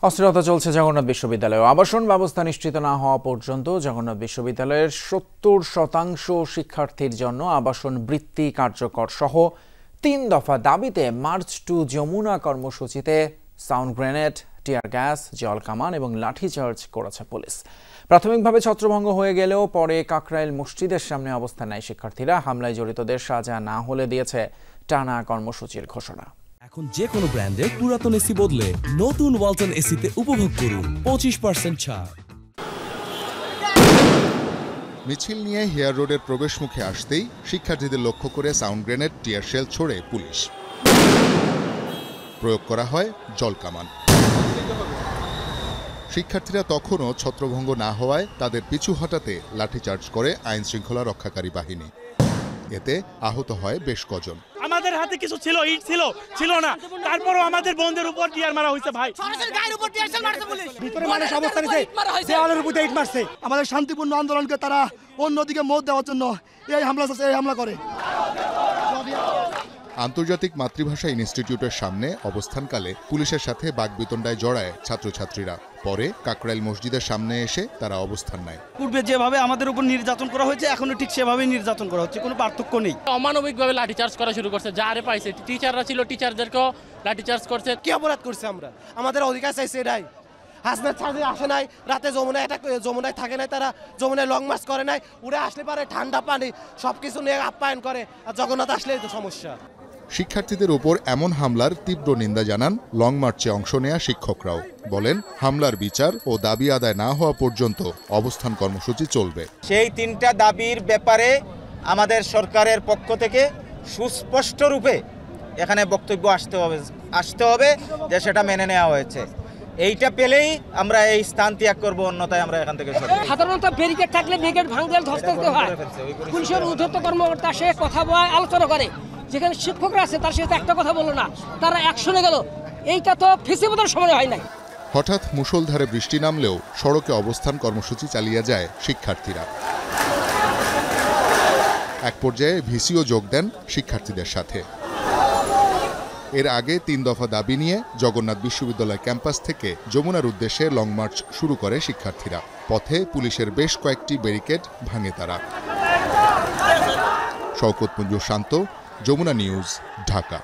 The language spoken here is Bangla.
অস্থিরতা চলছে জগন্নাথ বিশ্ববিদ্যালয়ে। আবাসন ব্যবস্থা নিশ্চিত না হওয়া পর্যন্ত জগন্নাথ বিশ্ববিদ্যালয়ের ৭০% শিক্ষার্থীর জন্য আবাসন বৃত্তি কার্যকর সহ ৩ দফা দাবিতে মার্চ টু যমুনা কর্মসূচিতে সাউন্ড গ্রেনেড, টিয়ার গ্যাস, জল কামান এবং লাঠিচার্জ করেছে পুলিশ। প্রাথমিকভাবে ছত্রভঙ্গ হয়ে গেলেও পরে কাকরাইল মসজিদের সামনে অবস্থান নেয় শিক্ষার্থীরা। হামলায় জড়িতদের সাজা না হলে দিয়েছে টানা কর্মসূচির ঘোষণা। এখন যে কোনো ব্র্যান্ডের পুরাতন এসি বদলে নতুন ওয়ালটন এসিতে উপভোগ করুন 25% ছাড়। মিছিল নিয়ে হেয়ার রোডের প্রবেশমুখে আসতেই শিক্ষার্থীদের লক্ষ্য করে সাউন্ড গ্রেনেড, টিয়ার শেল ছোড়ে পুলিশ। প্রয়োগ করা হয় জল কামান। শিক্ষার্থীরা তখনও ছত্রভঙ্গ না হওয়ায় তাদের পিছু হটাতে লাঠিচার্জ করে আইন শৃঙ্খলা রক্ষাকারী বাহিনী। এতে আহত হয় বেশ কজন। আমাদের হাতে কিছু ছিল, ইট ছিল না, তারপরও আমাদের বন্ধের উপর টিয়ার মারা হয়েছে। ভাই ভিতরে মানুষ অবস্থা নিছে, দেওয়ালের উপর ইট মারছে। আমাদের শান্তিপূর্ণ আন্দোলনকে তারা অন্যদিকে মত দেওয়ার জন্য এই হামলা করে। আন্তর্জাতিক মাতৃভাষা ইনস্টিটিউটের সামনে অবস্থানকালে পুলিশের সাথে বাকবিতণ্ডায় জড়ায় ছাত্রছাত্রীরা। পরে কাকরাইল মসজিদের সামনে এসে তারা অবস্থান নেয়। পূর্বে যেভাবে আমাদের উপর নির্যাতন করা হয়েছে এখনো ঠিক সেভাবেই নির্যাতন করা হচ্ছে, কোনো পার্থক্য নেই। অমানবিকভাবে লাঠিচার্জ করা শুরু করছে, যারে পাইছে টিচাররা ছিল টিচারদেরকেও লাঠিচার্জ করছে। কি অপরাধ করছে আমরা? আমাদের অধিকার চাইছে এটাই। হাসনাত ছাড়ে আসে নাই, রাতে যমুনায় থাকে নাই, তারা যমুনায় লং মার্চ করে নাই। উড়ে আসলে পারে ঠান্ডা পানি সবকিছু নিয়ে আপ্যায়ন করে, আর জগন্নাথ আসলেই তো সমস্যা। শিক্ষার্থীদের উপর এমন হামলার তীব্র নিন্দা জানান লং মার্চে অংশ নেয়া শিক্ষকরাও। বলেন, হামলার বিচার ও দাবি আদায় না হওয়া পর্যন্ত অবস্থান কর্মসূচি চলবে। সেই 3টা দাবির ব্যাপারে আমাদের সরকারের পক্ষ থেকে সুস্পষ্ট রূপে এখানে বক্তব্য আসতে হবে যে সেটা মেনে নেওয়া হয়েছে। এইটা পেলেই আমরা এই স্থান ত্যাগ করবো, অন্যথায় আমরা এখান থেকে সাধারণত ব্যারিকেড থাকলে ব্যারিকেড ভাঙতে ধস্ত হয়। পুলিশের ঊর্ধ্বতন কর্মকর্তা সে কথা বলে আলোচনা করে, যেখানে শিক্ষকরা আছে তার সাথে একটা কথা বলো না, তারা অ্যাকশনে গেল। এইটা তো ফেসিবুতের সময় হয় নাই। হঠাৎ মুষলধারে বৃষ্টি নামলেও সড়কে অবস্থান কর্মসূচি চালিয়ে যায় শিক্ষার্থীরা। এক পর্যায়ে ভিসিও যোগ দেন শিক্ষার্থীদের সাথে। এর আগে 3 দফা দাবি নিয়ে জগন্নাথ বিশ্ববিদ্যালয় ক্যাম্পাস থেকে যমুনার উদ্দেশ্যে লং মার্চ শুরু করে শিক্ষার্থীরা। পথে পুলিশের বেশ কয়েকটি ব্যারিকেড ভাঙে তারা। শওকত মঞ্জুর শান্ত, যমুনা নিউজ, ঢাকা।